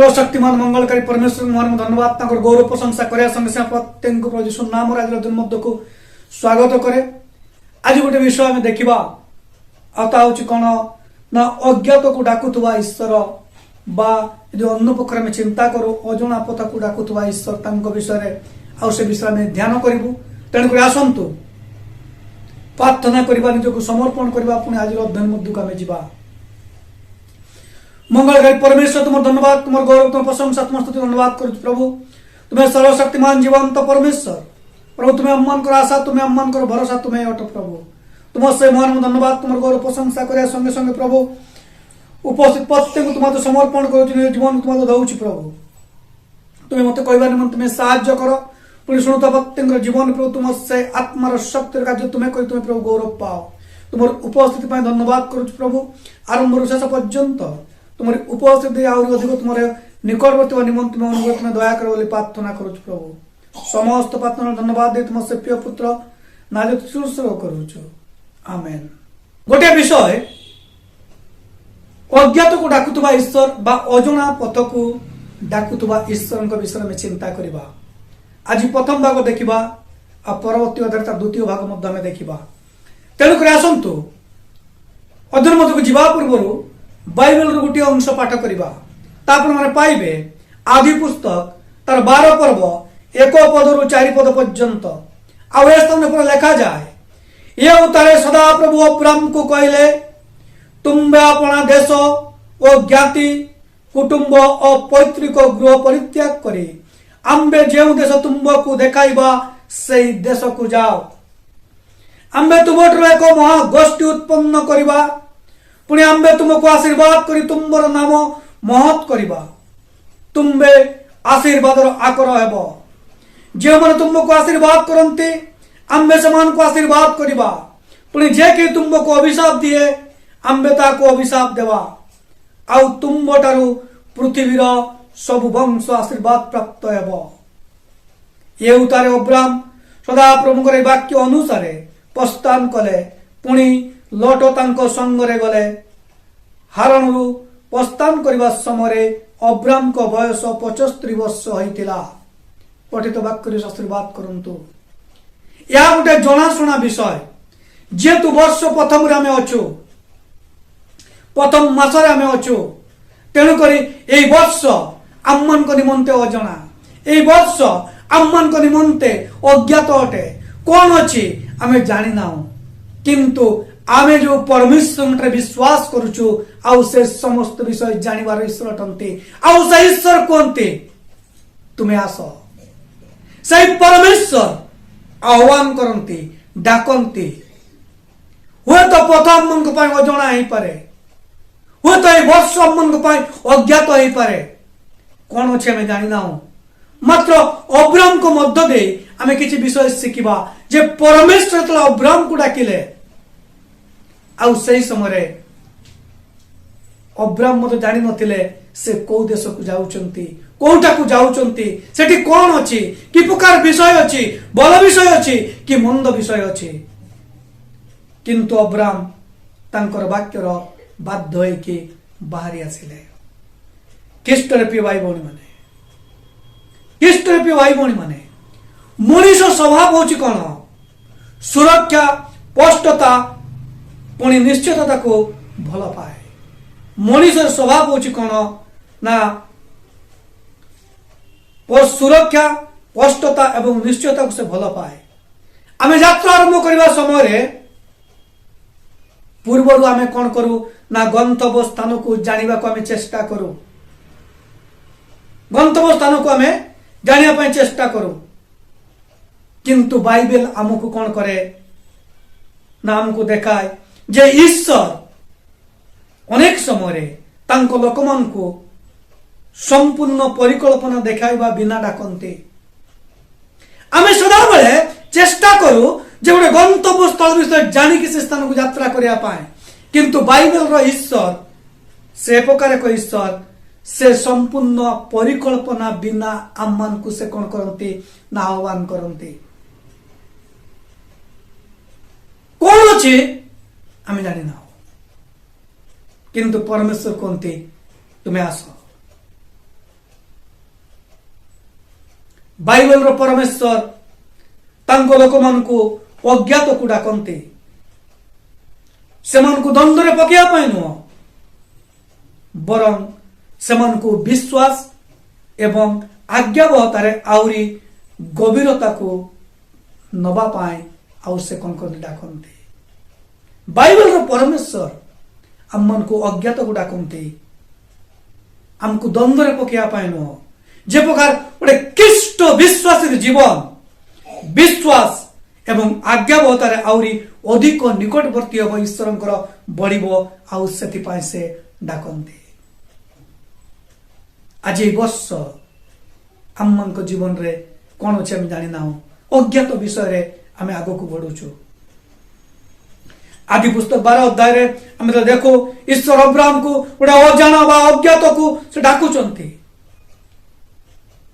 सर्वशक्तिमान मंगलकारी परमेश्वर महान धन्यवाद गौरव प्रशंसा करे संगे संगे प्रत्येक प्रभु यीशु नाम आज दिन मध्य को स्वागत करे। आज गोटे विषय आम देखा आता हूँ कौन ना अज्ञात को डाकुवा ईश्वर बा जो अन्य पक्ष में चिंता करूँ अजना पथ को डाकुवा ईश्वर विषय आ से विषय में ध्यान करूँ। तेणुक आसतु प्रार्थना करवा निजक समर्पण करवा पुणी आज अध्ययन मध्य आम जा। मंगलकारी परमेश्वर तुम धन्यवाद तुम गौरव तुम प्रशंसा तुम स्तुति धन्यवाद कर प्रभु तुम्हें सर्वशक्तिमान जीवंत परमेश्वर प्रभु तुम्हें अम्मान कर आशा तुम्हें अम्मान कर भरोसा तुम्हें अट प्रभु तुम से महान धन्यवाद तुम गौरव प्रशंसा कर संगे संगे प्रभु उपस्थित प्रत्येक तुम समर्पण कर जीवन तुम दौच प्रभु तुम्हें मत कहवा निमंत तुम्हें साहाय्य कर पुणी शुणुता प्रत्येक जीवन प्रभु तुम से आत्मार शक्ति कार्य तुम्हें कर तुम्हें प्रभु गौरव पाओ तुम उपस्थिति धन्यवाद कर प्रभु आरंभ शेष पर्यंत तुम उपस्थिति आहरी अधिक तुम निकटवर्ती निमंत तुम अनुग्रह तुम्हें दया कर प्रार्थना करुच प्रभु समस्त प्रार्थना धन्यवाद दे तुम से प्रिय पुत्र नाजत शुश्रूषा करुच आमेन। गोटे विषय अज्ञात को डाकुवा ईश्वर बा अजना पथ को डाकुवा ईश्वर विषय में चिंता करवा। आज प्रथम भाग देखा परवर्ती आधारित द्वितीय भाग मध्य देखा। तेणुक आसतु अध्ययन मध्य को जीवा पूर्व बाइबल गोटे अंश पाठ करवा मैंने पाइबे आदि पुस्तक तार 12 पर्व 1 पद रु 4 पद पर्यंत आउ स्थान पर लिखा जाए ये उतारे सदा प्रभु अब्राम को कहले तुम्बे अपना देश और ज्ञाति कुटुंब और पैतृक गृह परित्याग करी आम्बे जो देश तुमको देखाइबा से देश को जाओ आम्बे तुमठू एक महागोष्ठी उत्पन्न करवा पुणी आम्बे तुमको आशीर्वाद करी तुम्बर नाम महत करवा तुम्बे आशीर्वाद आकर हेब जो मैंने तुमको आशीर्वाद करते आम्बे समान को आशीर्वाद करवा पुणी जे कि तुमको अभिशाप दिए आम्बे ताको अभिशाप देवा आउ तुम ठारू पृथ्वीर सब वंश आशीर्वाद प्राप्त हेब। ये उतारे अब्राम सदा प्रभुकर वाक्य अनुसार प्रस्थान कले पुणी लट तांको संगरे गले हारण प्रस्थान करने समय अब्राम को बयस 75 वर्ष होता। पठित वाक्य आशीर्वाद करंतु यह गोटे जनाशुना विषय जेतु वर्ष प्रथम आम अच्छु प्रथम मासरे आम अच्छु तेणुक वर्ष आम निमंते अजना ये वर्ष आम निमंते अज्ञात अटे कौन अच्छी आम जाना किंतु आमे जो परमेश्वर विश्वास करुचु आउ से समस्त विषय जानिबार ईश्वर अटंती आउ से ईश्वर कहते तुम्हें आस से परमेश्वर आह्वान करती डाकती हुए तो प्रथम मन अजना हो पारे हुए तो ये वर्ष मन अज्ञात हो पारे कौन अच्छे आम जाना मात्र अब्राम को मध्य दे आम किसी विषय शिखा जे परमेश्वर अब्राम को डाकिले आउ से समय अब्राम मत जानी नथिले से कौ देश को जाउचंती कोटा को जाउचंती सेठी कौन अच्छी कि प्रकार विषय अच्छी बल विषय अच्छी कि मंद विषय अच्छी किंतु अब्राम तांकर वाक्यर बाध्य होइके बाहरी आसिले। ख्रीष्टर प्रिय भाई भौणी माने ख्रीष्टर प्रिय भाई भौणी माने मनीष स्वभाव होची कौन सुरक्षा स्पष्टता पुणी निश्चितता को भल पाए। मनीष स्वभाव होची कौन ना सुरक्षा स्पष्टता एवं निश्चयता को से भल पाए। आम यात्रा आरंभ करने समय पूर्व आम कौन करूँ ना गंतव्य स्थान को जाना को आम चेष्टा करूँ गंतव्य स्थान को आम जाना चेष्टा करूँ किंतु बाइबल आमको कौन करे ना आमको देखाए जे ईश्वर अनेक समय तांको लोक मान को संपूर्ण परिकल्पना देखाइबा बिना डाकते आमे सदा बेले चेष्टा करूँ जे गोटे गंतव्य स्थल विषय जानिकी से स्थान को यात्रा करने किंतु बाइबल रो ईश्वर से प्रकार एक ईश्वर से संपूर्ण परिकल्पना बिना आम मान को से कौन करती ना आह्वान करती कौन अच्छे आम जानी ना किंतु परमेश्वर कहते तुम्हें आस बाइबल रो परमेश्वर तांको लोक मानकु अज्ञात को डाकंती सेमानकु द्वंद्व पकड़ा पाई नुह बरं सेमानकु विश्वास एवं आज्ञावहतारे आउरी गभीरता को नबा पाए आउ से कौन कर डाकंती बाइबल रो परमेश्वर आम को अज्ञात को डाकंती आमको द्वंद्व पकड़ा पाए नुह जे प्रकार गोटे ख्रीष्ट विश्वासी जीवन विश्वास एवं आज्ञावहतारे आउरी अधिक निकटवर्ती हम ईश्वर बढ़िबो आउ सेतिपाई से डाकंती आज ये वर्ष आम जीवन रे कौन अच्छे आम जानी ना अज्ञात विषय रे आम आग को बढ़ुचु आदि पुस्तक 12 अध्याय रे आम तो देखो ईश्वर अब्राहम को गोटे अजाणा बा अज्ञात को से डाकुचंती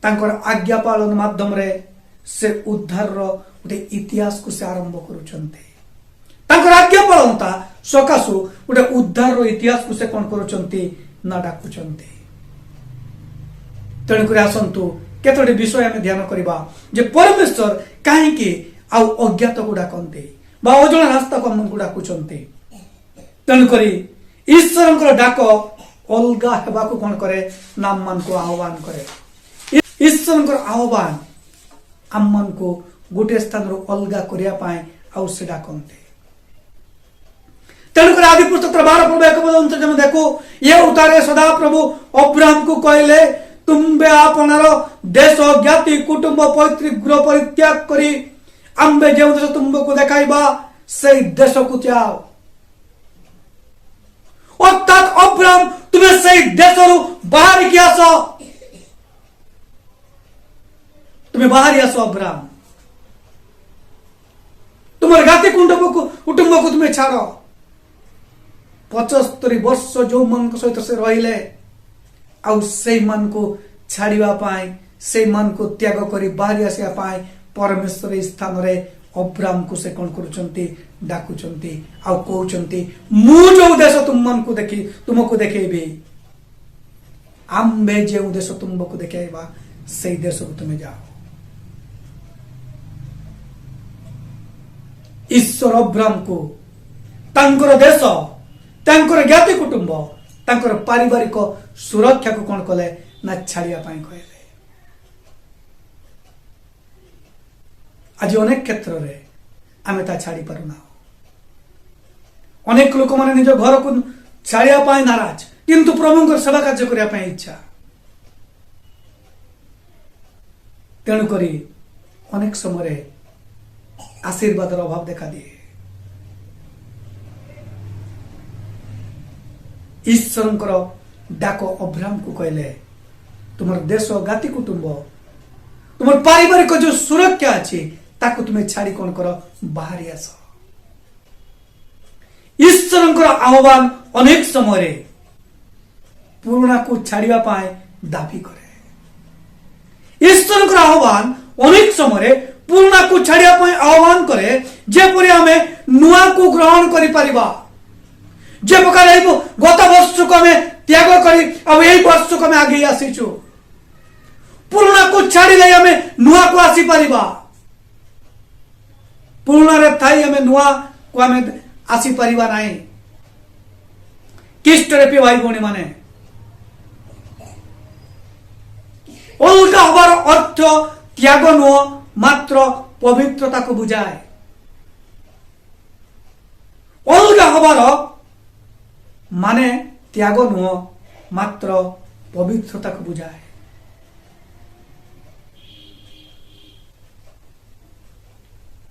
तांकर आज्ञा पालन माध्यम रे से उद्धार रो गोटे इतिहास को से आरंभ करुचंती तांकर आज्ञा पालनता सकाशु गोटे उद्धार रो इतिहास को से कौन करुचंती ना डाकुचंती तेणुक आसतु केतोटी विषय आम ध्यान करवा जे परमेश्वर कहीं आउ अज्ञात को डाकंती अजणा रास्ता को आमको डाकुचंती तेणुक ईश्वर डाक अलगा हेबा को कौन करे नाम मान को आह्वान करे ईश्वर आह्वान आम मान को गोटे स्थान रो अलगा करिया पाए आउ से डाकंती तेणुक आदि पुस्तक 12 पद 1 पद जब देखो ये उतारे सदा प्रभु अब्राहम को कहले तुम्बे आपनार देश ज्ञाति कुटुंब पैतृक गृह परित्याग करी आम्बे जो देश तुमको देखाइबा से देश को जाओ अर्थात अब्राहम तुम्हें से देश बाहर की आस तुम्हें बाहर आस अब्राहम तुम्हारे गाति कुटुंब को तुम्हें छाड़ 75 वर्ष जो मन सहित से रहिले आउ से मन को छाड़िबा पाए से मन को त्याग करी बाहरी आसिया पाए परमेश्वर स्थान रे अब्राहम को से कौन करुचंती डाकुचंती आउ कहउचंती मु जो देश तुम मन को देखी तुमको देखेबी आम्बे जे देश तुमको देखेबा से देश को तुम्हें जाओ ईश्वर अब्राहम को तांकर देश तांकर ज्ञाति कुटुंब तांकर पारिवारिक सुरक्षा को कौन कले ना छाड़िया पाई कहले आज अनेक क्षेत्र रे आमे ता छाड़ी पारुना अनेक लोक माने निज घर को छाड़िया पाई नाराज किंतु प्रभु को सेवा कार्य करिया पाई इच्छा तेणु करी अनेक समय आशीर्वाद अभाव देखा दिए ईश्वर डाक अब्राहम को कहले तुम देश गाति कुटुंब तुम पारिवारिक जो सुरक्षा अच्छी ताकू तुम्हें छाड़ी कौन कर बाहरी आस ईश्वर आह्वान अनेक समय पुराना को छाड़िया पाए दाबी करे ईश्वर आह्वान अनेक समय पुराना को छाड़िया पाए आह्वान करे जेपरी आमे नुआ को ग्रहण करि परिबा जे प्रकार गत वर्ष को आम त्याग करी अब यही वर्ष को आम आगे आसीचु पुराना को छाड़ी आम नुआ को आसी परिबा पुराना रे थाई आम नुआ को आम आसी परिबा नहीं किष्ट रे भाई भौणी माने अलगा हबार अर्थ त्याग नुह मात्र पवित्रता को बुझाए अलगा हबार माने त्याग नुह मात्र पवित्रता को बुझाए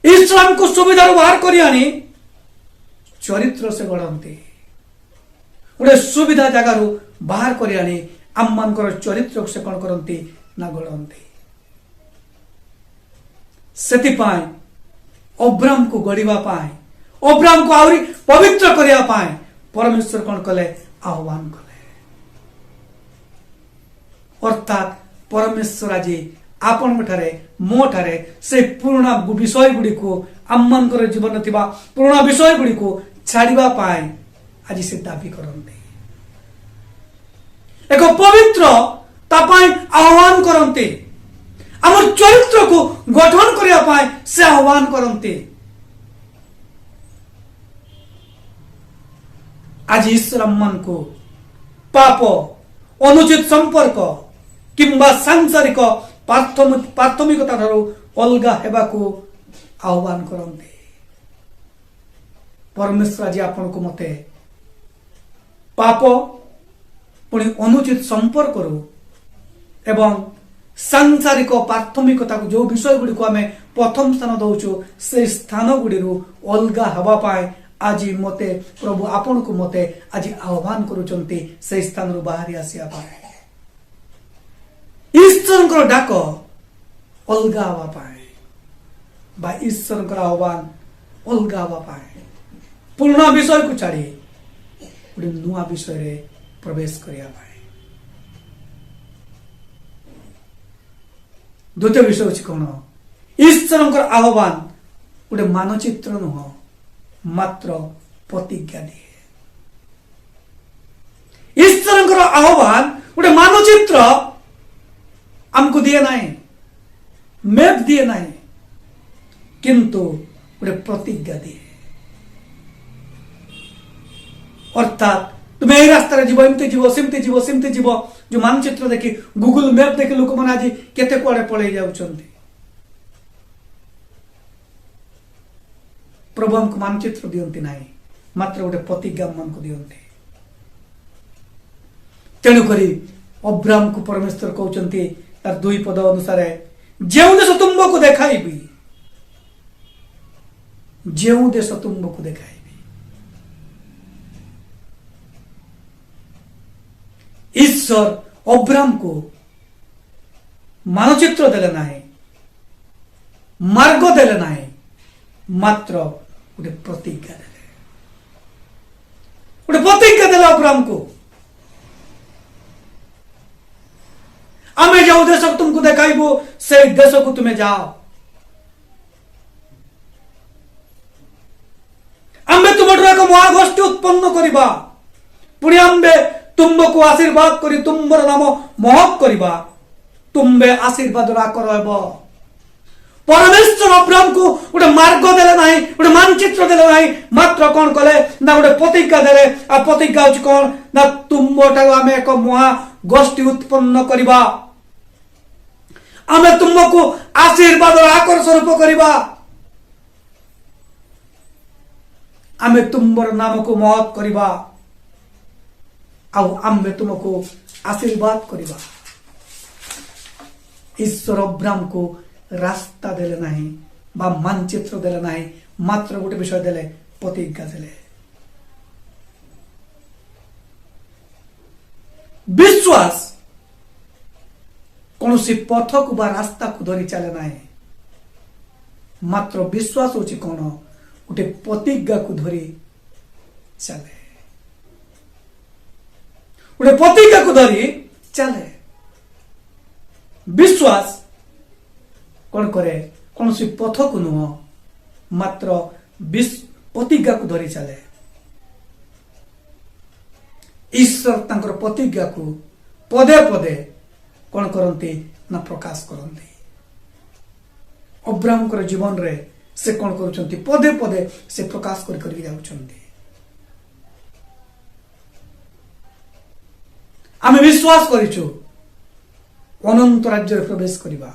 इस्लाम को सुविधा बाहर करी आनी चरित्र से गढ़ती गोटे सुविधा जगार बाहर करी आनी आम मान चरित्र से कौन करती ना गढ़ती सेतिपाई अब्राहम को गढ़िबा पाए अब्राहम को आहरी पवित्र करिया पाए परमेश्वर कौन कले आह्वान कले अर्थात परमेश्वर आज आपण ठारे मो ठारे से पुराना विषय गुड़ी को आम मान जीवन थिबा पुराना विषय गुड़ी को छाड़िबा पाए आज से दाबी करते एक पवित्र तापाई आह्वान करते आम चरित्र को गठन करने से आह्वान करते। आज ईश्वर मन को पाप अनुचित संपर्क किंबा सांसारिक प्राथमिकता अलगा हेबा को आह्वान करते। परमेश्वर आज आपण को मते पाप पुणी अनुचित संपर्क एवं सांसारिक प्राथमिकता को जो विषय गुड़ी को आम प्रथम स्थान दौचु से स्थान गुड़ी अलगा हवापाई आज मते प्रभु आपण को मते आज आह्वान करुचंती से स्थान बाहरी आसिया पाए। ईश्वर डाक अलगा हवा पाए बा ईश्वर आह्वान अलगा हवा पाए पुराना विषय को छाड़ी गोटे नुआ विषय रे प्रवेश करिया पाए। द्वितीय विषय होची कौन ईश्वर आह्वान गोटे मानचित्र नुह मात्र प्रतिज्ञा दिए। ईश्वर आह्वान गोटे मानचित्र आमको दिए नहीं मैप दिए नहीं किंतु गोटे प्रतिज्ञा दिए। अर्थात तुम्हें यही रास्तार जीव एमती जीव सेमती जीव सेमती जीव जो मानचित्र देखी गूगल मैप देखी लोक मैंने आज केते कुआड़े पलई जाउछंती। प्रभु हमको मानचित्र दियंती नहीं मात्र गोटे प्रतिज्ञा मन को दियंती। तेणुकरी अब्राहम को परमेश्वर कहते तार 2 पद अनुसार जेउ देश तुमको देखाइबी जेउ देश तुमको देखाइबी। ईश्वर अब्राहम को मानचित्र देले नहीं मार्ग देले नहीं मात्र गोटे प्रतिज्ञा देले गोटे प्रतिज्ञा देले अब्राहम को आमे जो देश तुमको देखाइबो से देश को तुम्हें जाओ आमे तुम एक महागोष्ठी उत्पन्न करिबा पुणी आम्बे तुमको आशीर्वाद करी तुमर नाम महक करिबा तुम्बे आशीर्वाद आकर हेबो। परमेश्वर अब्राहम को गोटे मार्ग देले नहीं गोटे मानचित्र देले नहीं मात्र कौन कले ना गोटे प्रतिज्ञा देले। आ प्रतिज्ञा होची कौन ना तुमठार आमे एक महागोष्ठी उत्पन्न करिबा आमे तुमको आशीर्वाद आकर स्वरूप करिबा आमे तुमर नाम को महत करिबा आम्बे तुमको आशीर्वाद करिबा। ईश्वर अब्राहम को रास्ता देले नहीं बा मानचित्र देले नहीं मात्र गोटे विषय देले प्रतिज्ञा देले। विश्वास कौन सी पथ को बा रास्ता को धरी चले नहीं मात्र विश्वास होची कौन गोटे प्रतिज्ञा को धरी चले गोटे प्रतिज्ञा को धरी चले। विश्वास कौन करे कौन सी पथ को नुह मात्र प्रतिज्ञा को धरी चले। ईश्वर तांकर प्रतिज्ञा को पदे पदे कौन करते ना प्रकाश करते। अब्राहम कर जीवन रे से कौन करुछंती पदे पदे से प्रकाश कर जाउछंती। आमे विश्वास करिछु अनंत राज्य प्रवेश करिबा।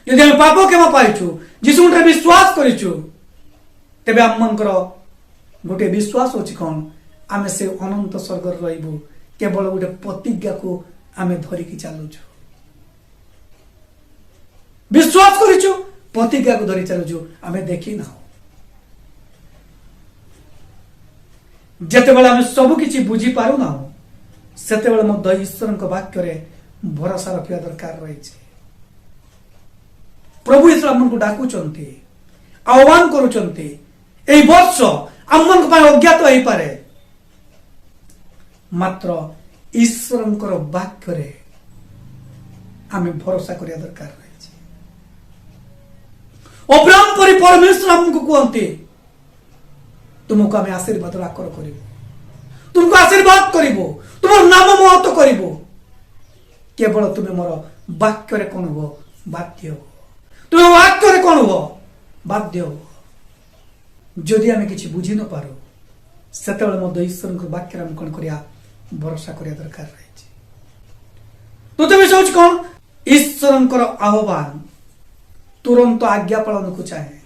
यदि आमे पाप क्षमा पाइछु जीशु रे विश्वास करिछु तेबे आमनकर गोटे विश्वास होची कौन आमे से अनंत स्वर्ग रहिबु केवल गोटे प्रतिज्ञा को आमे धरिकी चलुछु। विश्वास करिछु प्रतिज्ञा को धरी चलुछु आमे देखि ना जेतेबेले आमे सब किछि बुझी पारु ना सेतेबेले मध्य ईश्वर वाक्य रे भरोसा रखिया दरकार रही। प्रभु ईश्वर आमन को डाकुचंती आह्वान करुचंती एई वर्ष आमन को अज्ञात हो पारे मात्र ईश्वर वाक्य रे आमे भरोसा करिया दरकार रही। अब्राहम परि परमेश्वर हमको कहते तुमको आमे आशीर्वाद आकर करिबो तुमको आशीर्वाद करिबो तुम नाम महत्व करिबो केवल तुम्हें मोर वाक्य कौन हो बाध्य हो तुम्हें वाक्य कौन हो बाध्य हो जदि आम कि बुझी न पारू से ईश्वर वाक्य आम कौन करिया भरोसा करिया दरकार रही तुते विषय हूँ कौन ईश्वर आह्वान तुरंत आज्ञा पालन को चाहे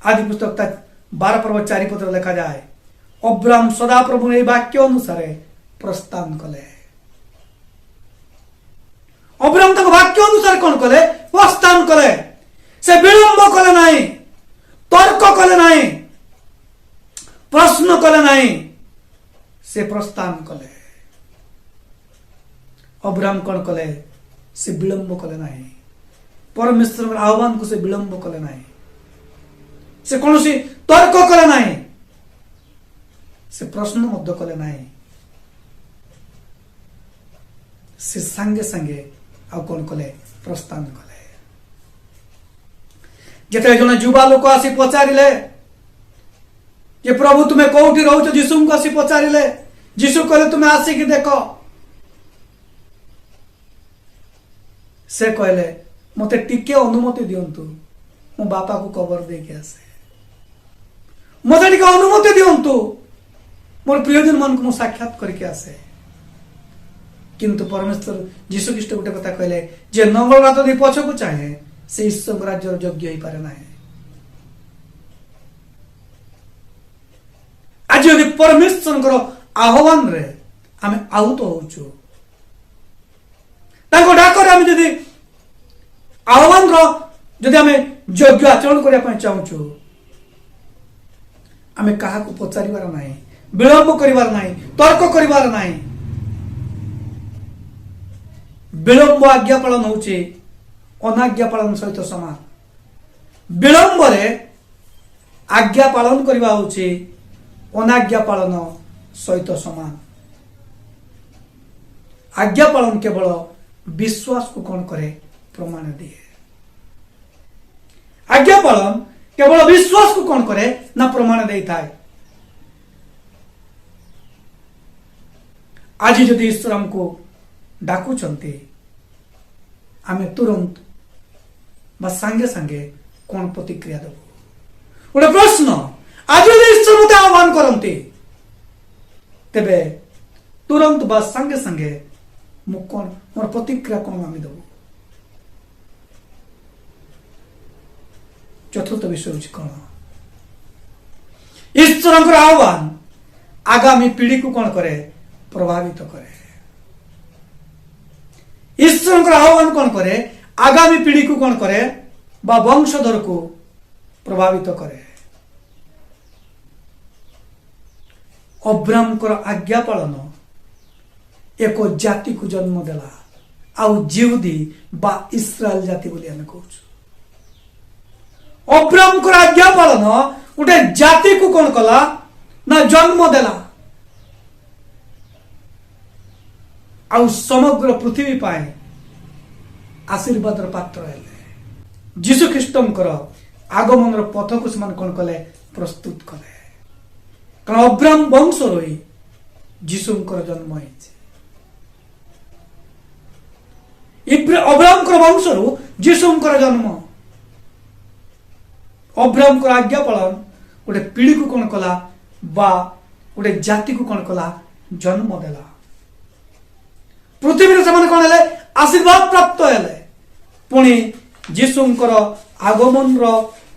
आदि पुस्तक 12 पर्व 4 पद लिखा जाए अब्राम सदा प्रभु वाक्य अनुसार प्रस्थान कले अब्राम तक वाक्य अनुसार कौन कले प्रस्थान कले से विलंब कले नहीं तर्क कले नहीं प्रश्न कले नहीं से प्रस्थान कले अब्राम कौन कले से विलंब कले नहीं परमेश्वर आह्वान को से विलंब कले नहीं से कौन सी तर्क कले नहीं से प्रश्न मध्य कले नहीं से संगे संगे आ कौन कले प्रस्थान कले जिते जन युवा लोक आसी पचारे ये प्रभु तुम्हें कौटी रोच जीशु को आसी पचारे जीशु कहले तुम्हें आसिक देख से कहले मते टिके अनुमति दिंतु मो बापा को कबर देके आसे मते टिके अनुमति दिंतु मोर प्रियजन मन को साक्षात करके आसे किंतु परमेश्वर जीशु ख्रीष्ट गोटे कथा कहले जे नंगल रात दी पछ को चाहे से ईश्वर राज्य योग्य ही पारे ना आज यदि परमेश्वर आह्वान रे आम आहुत होचु डाकर आम जदि आह्वान जदि आम योग्य आचरण करने चाहूँ आम क्या पचार ना विलंब कर तर्क कर विलंब आज्ञा पालन होचे अनाज्ञा पालन सहित समान विलंब आज्ञा पालन करवा होचे अनाज्ञा पालन सहित समान आज्ञा पालन केवल विश्वास को कौन करे प्रमाण दिए आज्ञा पालन केवल विश्वास को कौन करे ना प्रमाण दे थाए आज जदि ईश्वर हमको डाकुचंती आमे तुरंत बा सांगे सांगे कौन प्रतिक्रिया देव गोटे प्रश्न आज यदि ईश्वर मते आह्वान करते तेबे तुरंत बा सांगे सांगे मु कौन मोर प्रतिक्रिया कौन आम देव चतुर्थ विषय हूँ कौन ईश्वर आह्वान आगामी पीढ़ी को कौन करे प्रभावित करे ईश्वर आह्वान कौन करे आगामी पीढ़ी को कौन करे बा वंशधर को प्रभावित करे अब्राम आज्ञा पालन एक जाति को जन्म देला आउ जिहुदी बा इस्राएल जाति बोली आमे कहूँ अब्राम आज्ञा पालन गोटे जाति को कौन कला ना जन्म देला आउ समग्र पृथ्वी पाए आशीर्वाद पात्र हेले जीशु ख्रीष्टंकर आगमन पथ को से कौन कले प्रस्तुत कले कारण अब्राम वंश रही जीशुंकर जन्म अब्राम वंश रू जीशुंकर जन्म अब्राम आज्ञा पालन गोटे पीढ़ी को कौन कला बा गोटे जाति को कौन कला जन्म देला पृथ्वी से कौन है आशीर्वाद प्राप्त हेले पुणी जीशुंकर आगमन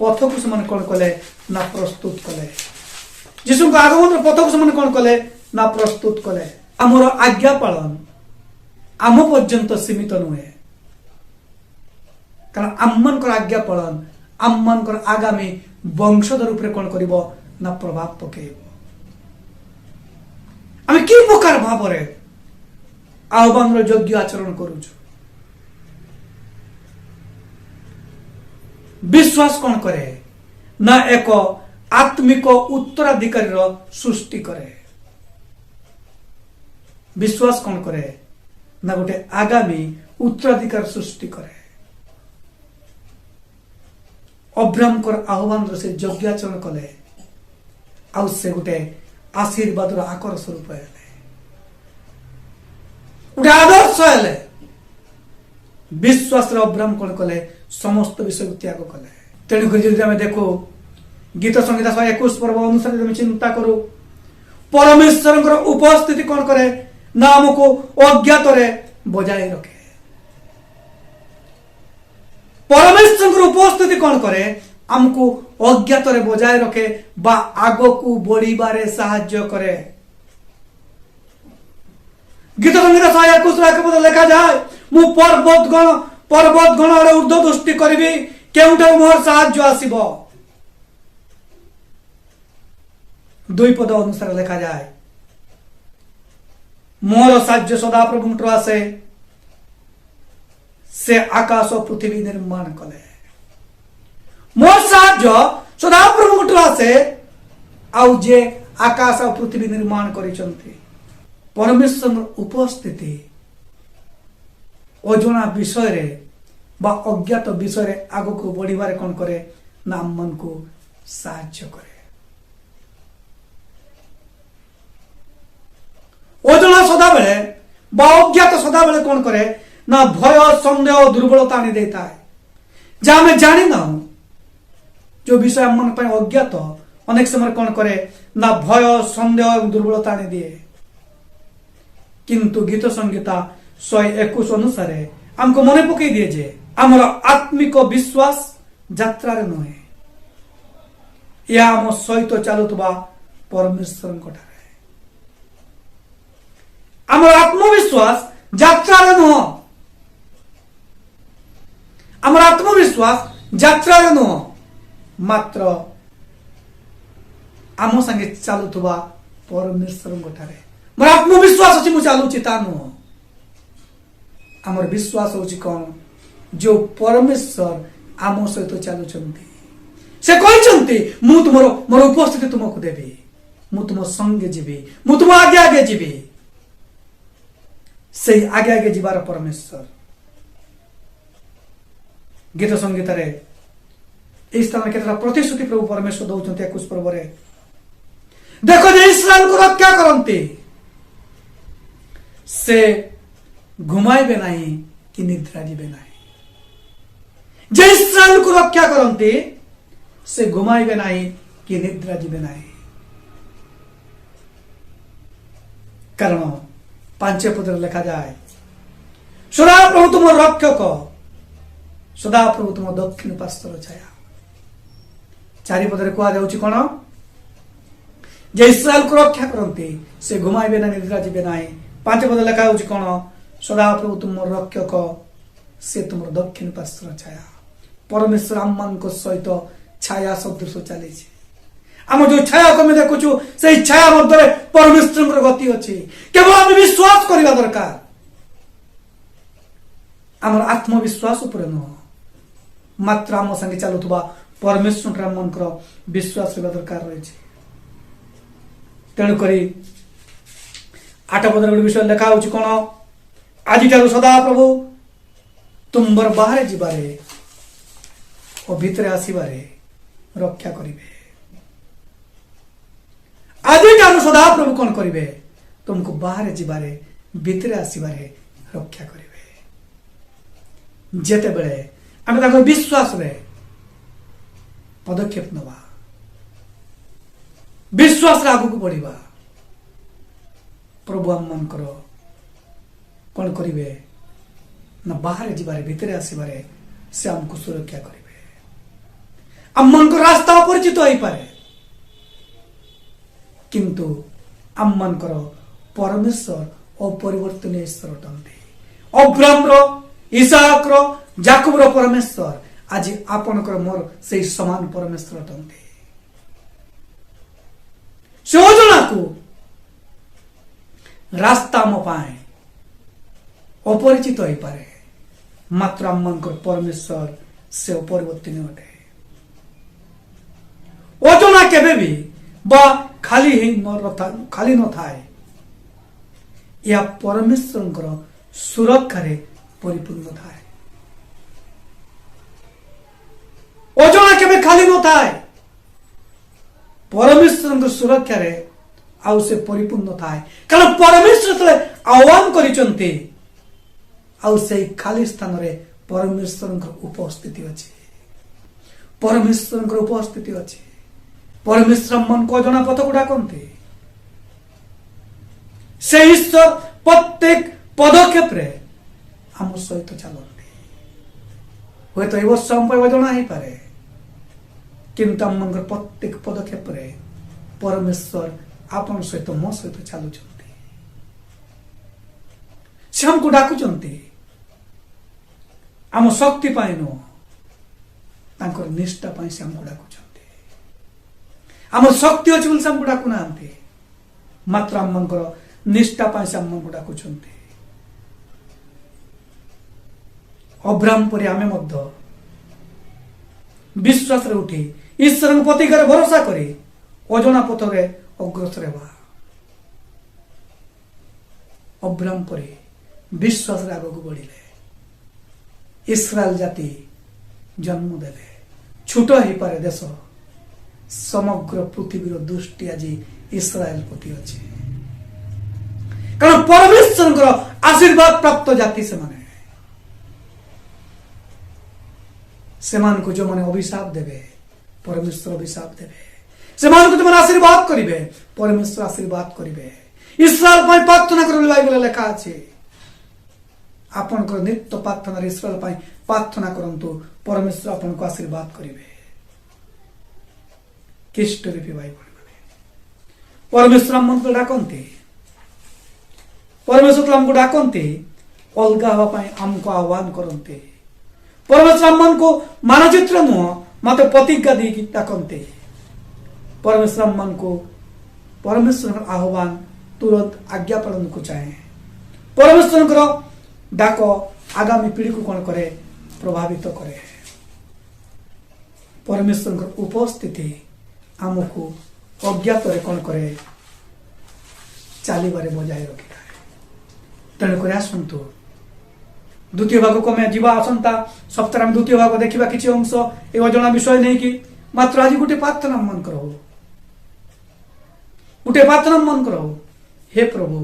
पथ को से कौन कले ना प्रस्तुत कले जीशु आगमन पथ को से कौन कले ना प्रस्तुत कले आमर आज्ञा पालन आम पर्यंत सीमित नुहे कारण आम मन आज्ञा पालन आम मन आगामी वंशधर रूप कौन कर ना प्रभाव पकड़ आम कि प्रकार भाव आह्वान योग्य आचरण करूँ विश्वास कौन करे ना एक आत्मिक उत्तराधिकारी सृष्टि करे विश्वास कौन करे ना गोटे आगामी उत्तराधिकार सृष्टि करे अब्राम आह्वान से योग्य आचरण कले आउ से गोटे आशीर्वाद आकर स्वरूप है गोटे आदर्श हेले विश्वास अब्राहम कौन कले समस्त विषय त्याग कले। तेणुक जदि आम देखो गीत संहिता 121 पर्व अनुसार चिंता करू परमेश्वर उपस्थिति कौन करे ना आमको अज्ञात बजाय रखे। परमेश्वर उपस्थिति कौन करे आमको अज्ञात बजाय रखे बा आगो को बढ़िबारे साहाय्य करे। गीत संहिता 121 लिखा जाए मु पर्वत गण ऊर्ध्व दृष्टि करी केउठा मोर साहाय्य आसीबो। 2 पद अनुसार लिखा जाए मोर साहाय्य सदा प्रभु आसे से आकाश और पृथ्वी निर्माण कले। मोर साहाय्य सदा प्रभु आसे आउ जे आकाश और पृथ्वी निर्माण करिसंती। परमेश्वर उपस्थिति अजना विषय रे बा अज्ञात विषय रे आगो को बढ़िबारे कौन करे ना मन को साहाय्य करे। अजना सदा बेले बा अज्ञात सदा बेले कौन करे ना भय संदेह दुर्बलता आनी देता है। जहाँ हमें जानी ना जो विषय मन पर अज्ञात अनेक समय कौन करे ना भय संदेह और दुर्बलता आनी दिए। किंतु गीत संहिता 121 अनुसार हमको मन पकई दिए जे आमर आत्मिक विश्वास यात्रा नुहे या आम सहित चलुवा परमेश्वर आमर आत्मविश्वास यात्रा नुह आमर आत्मविश्वास यात्रा नुह मात्र आम संगे चलुवा परमेश्वर मोर आत्मविश्वास अच्छी मुझे चलुची ता नुह आमर विश्वास होची कौन जो परमेश्वर आम सहित चलुचंती से कहते मु तुमर मोर उपस्थिति तुमको देवी मु तुम संगे जीवी मु तुम आगे आगे जीवी से आगे आगे जीवार परमेश्वर। गीत संगीत रे इस स्थान के प्रतिश्रुति प्रभु परमेश्वर दौरान 21 पर्व रे देखो जे इस्राएल को रक्षा करंती से घुमाइबे नहीं कि निद्रा जीवे नहीं। जे इस्राएल को रक्षा करंती से घुमाइबे नहीं कि निद्रा जीवे नहीं। कारण 5 पद लिखा जाए सदा प्रभु तुम रक्षक सदा प्रभु तुम दक्षिण पार्श्वर छाया। 4 पद कह जाउची कोन जे इस्राएल को रक्षा करंती से घुमाइबे ना निद्रा जीवे नहीं। 5 पद लिखा होची कोन सदा प्रभु तुम रक्षक से तुम दक्षिण पार्श्वर छाया। परमेश्वर आम मान सहित छाया सदृश चली आम जो छाया को देखु से छाया मध्य परमेश्वर गति अच्छी केवल आम विश्वास करने दरकार आम आत्मविश्वास उपर नुह मात्र आम संगे चलुवा परमेश्वर मन विश्वास रहा दरकार रही। तेणुक 8 पद गोटे विषय लिखा हो कौन आज सदा प्रभु तुम्बर बाहर जीवारे और भितर आसबारे रक्षा करेंगे। आज सदा प्रभु कौन करेंगे तुमको बाहर जीवारे भितर आसबारे रक्षा करेंगे। जेते बेले आम विश्वास रे पदक्षेप नवा विश्वास आगू को बढ़िबा प्रभु आम मन कौन करेंगे ना बाहर जीवारे भितर आसबारे से आमको सुरक्षा करेंगे। आम मन को रास्ता अपरिचित हो पारे किंतु आम मन परमेश्वर अपरिवर्तनीय ईश्वर अटंती। अब्राहम इसहाक याकूब परमेश्वर आज आपणकर मोर से समान परमेश्वर अटंती। से जना को रास्ता मो पाए अपरिचित हो पारे मात्र आम मन परमेश्वर से अपरिवर्तनीय अटे। अजना केबे भी बा खाली ही खाली न थाए या परमेश्वर सुरक्षा रे परिपूर्ण थाए। अजना केबे खाली न थाए परमेश्वर सुरक्षा रे आउ से परिपूर्ण थाए कारण परमेश्वर तले आह्वान करिसंती आउ से खाली स्थान रे परमेश्वर उपस्थिति अच्छे परमेश्वर उपस्थिति अच्छे परमेश्वर मन को जना पथ को डाकते से ईश्वर प्रत्येक पदक्षेप रे आम सहित चलते हे तो वर्ष जना ही पारे किंतु आम प्रत्येक पदक्षेप रे परमेश्वर आपण सहित मो सहित चलुं से हमको डाकुचंती आम शक्ति पाए नुह निष्ठा पाए से हमको डाकुचंती आम शक्ति अच्छी बोली से हमको डाकु ना मात्र आम निष्ठा पाए से हमको डाकुचंती अब्राहम परि आमे मध्य विश्वास रे उठी ईश्वर प्रतिकार भरोसा करी अजना पथ रे अग्रसर हेबा अब्राहम परि विश्वास रे आगक बढ़िले इस्राएल जाति जन्म देले छोट ही पारे देश समग्र पृथ्वीर दृष्टि आज इस्राएल प्रति अच्छे कारण परमेश्वर आशीर्वाद प्राप्त जाति सेमान को जो माने अभिशाप देवे परमेश्वर अभिशाप देवे सेमान को जो माने आशीर्वाद करिवे परमेश्वर आशीर्वाद करिवे इस्राएल पय प्रार्थना करले बाइबल लेखा अछि आपन को नित्य प्रार्थना इस्राएल पय प्रार्थना करंतु परमेश्वर आपन को आशीर्वाद करिवे किष्ट रे बाइबल माने परमेश्वर मन को डाकंती परमेश्वर हमको डाकंती अलगा हवा पय हमको आह्वान करंती परमेश्वर मन को मानचित्र नुह मत प्रतिज्ञा दी डाकते परमेश्वर मन को परमेश्वर आह्वान तुरंत आज्ञा पालन को चाहे परमेश्वर डाक आगामी पीढ़ी को कौन करे प्रभावित करे परमेश्वर उपस्थिति आमको अज्ञात कौन करे चलबारे बजाय रखी था तेणुक आसतु द्वितीय भाग को मैं जीवा आसंता सप्ताह में द्वितीय भाग देखा किसी अंश ये अजना विषय नहीं कि मात्र आज गोटे प्रार्थना मन करो गोटे प्रार्थना मन करो हे प्रभु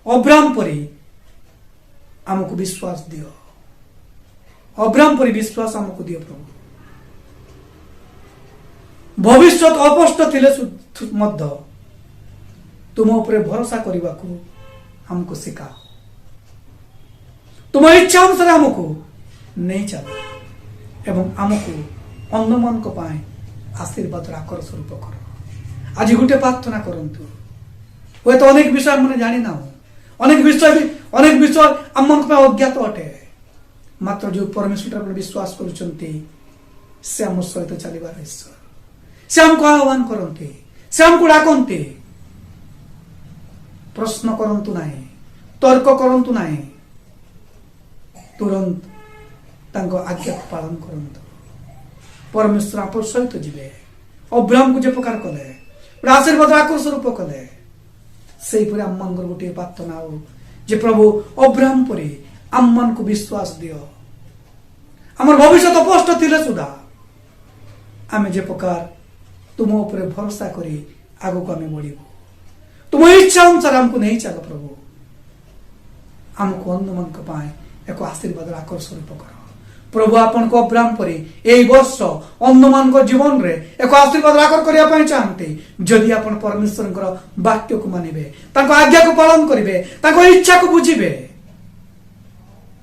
अब्राहम परी आमको विश्वास दियो अब्राहम परी विश्वास आमको दियो प्रभु भविष्य अपष्ट थिले मध्य तुम उपरे भरोसा करने को हमको सिखाओ तुम इच्छा अनुसार आमको नहीं चल एवं आमको अन्यमान को पाए आशीर्वाद आकर स्वरूप कर आज गोटे प्रार्थना करंतु हे तो अनेक विषय मैंने जानी ना अनेक विषय आम मन अज्ञात अटे मात्र जो परमेश्वर पर विश्वास करुचंती से आम सहित चलबार ईश्वर से हमको आह्वान करते से हमको डाकते प्रश्न करंतु नहीं तर्क करंतु नहीं तुरंत तांको आज्ञा पालन करंतु परमेश्वर आप सहित जीवे अब्राहम को जे प्रकार कले आशीर्वाद आकर स्वरूप कले से आम मन गोटे प्रार्थना हो जे प्रभु अब्राहम परी आम मन को विश्वास दियो आमर भविष्य स्पष्ट थिले सुधा आमे जे प्रकार तुम उपरे भरोसा करी आगो को आमे बढ़िबो तुम इच्छा अनुसार हमको नहीं चल प्रभु आमको अन्य मन को पाए एक आशीर्वाद आकर स्वरूप कर प्रभु आपन को अब्राहम परी ए वर्ष अन्य मान को जीवन रे एक आशीर्वाद आकर करिया पय चाहते जदि आपन परमेश्वर वाक्य को मानिबे ताको आज्ञा को पालन करिवे ताको इच्छा को बुझिबे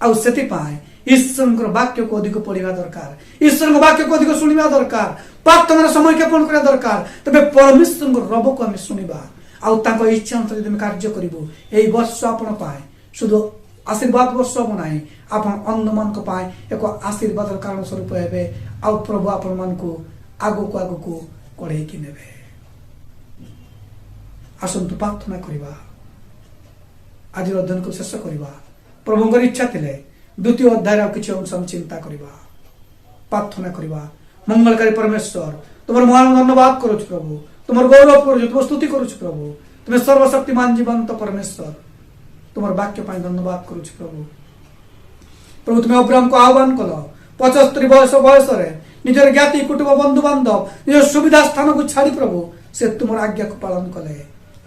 आ सेति पाए ईश्वर वाक्य को अधिक पढ़ा दरकार ईश्वर वाक्य को अधिक शुणा दरकार प्रार्थना समय ज्ञापन करा दरकार तबे परमेश्वर रब को आम शुणा आउ इच्छा अनुसार जब कार्य करूँ यही वर्ष आपण पाए शुद्ध आशीर्वाद वर्ष हम ना आप अन्य मान को पाए एक आशीर्वाद कारण स्वरूप हे आउ प्रभु आपण मान को आग को कढ़े कि ने आसतु प्रार्थना करवा आज अध्ययन को शेष करवा प्रभु इच्छा थे द्वितीय अध्याय किसी अंश चिंता करवा प्रार्थना करवा मंगलकारी परमेश्वर तुम महान धन्यवाद करुच प्रभु तुम गौरव करुच तुम स्तुति करुच प्रभु तुम सर्वशक्तिमान जीवंत परमेश्वर तुम वाक्य धन्यवाद करुच प्रभु प्रभु तुम अब्राहम को आह्वान कल 75 बयस निजर ज्ञाति कुटुंब बंधु बांधव निज सुविधा स्थान को छाड़ी प्रभु से तुम आज्ञा को पालन कले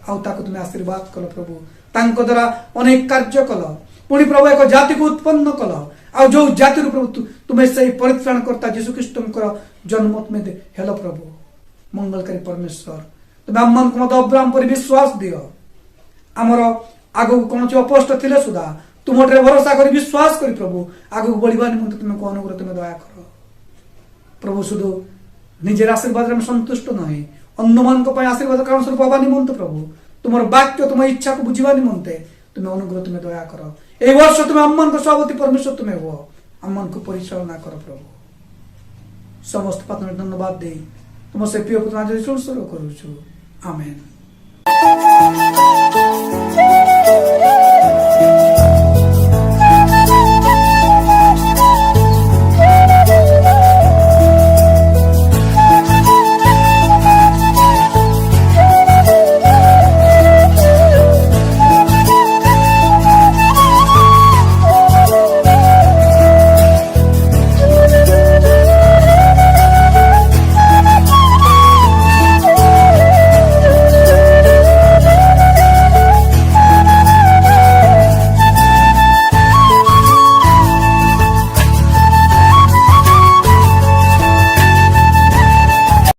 आउ ताको तुम आशीर्वाद कल प्रभु तांको द्वारा अनेक कार्य कल पुणी प्रभु एक जाति को उत्पन्न कल आ जो जाति प्रभु तुम्हें से परित्राण करता जीशु ख्रीष्ट जन्म तुम्हें हेलो प्रभु मंगलकारी परमेश्वर तुम आम मान मत अब्राहम पर विश्वास दियो आमर आगु कौन अपोस्ट थिले सुधा तुम भरोसा कर विश्वास कर प्रभु आगु बढ़िया निमंते तुम को अनुग्रह तुम दया कर प्रभु शुधु निजे आशीर्वाद में संतुष्ट नहीं अन्य मान आशीर्वाद कारण स्वरूप हवा निमंत प्रभु तुम वाक्य तुम इच्छा को बुझा निमंते तुम अनुग्रह तुम दया कर ए वर्ष तुम आम मान सभापति परमेश्वर तुम्हें हुआ आम मान को परिचालना कर प्रभु समस्त पात्र धन्यवाद दे तुम से प्रिय पुत्र करुछु आमेन।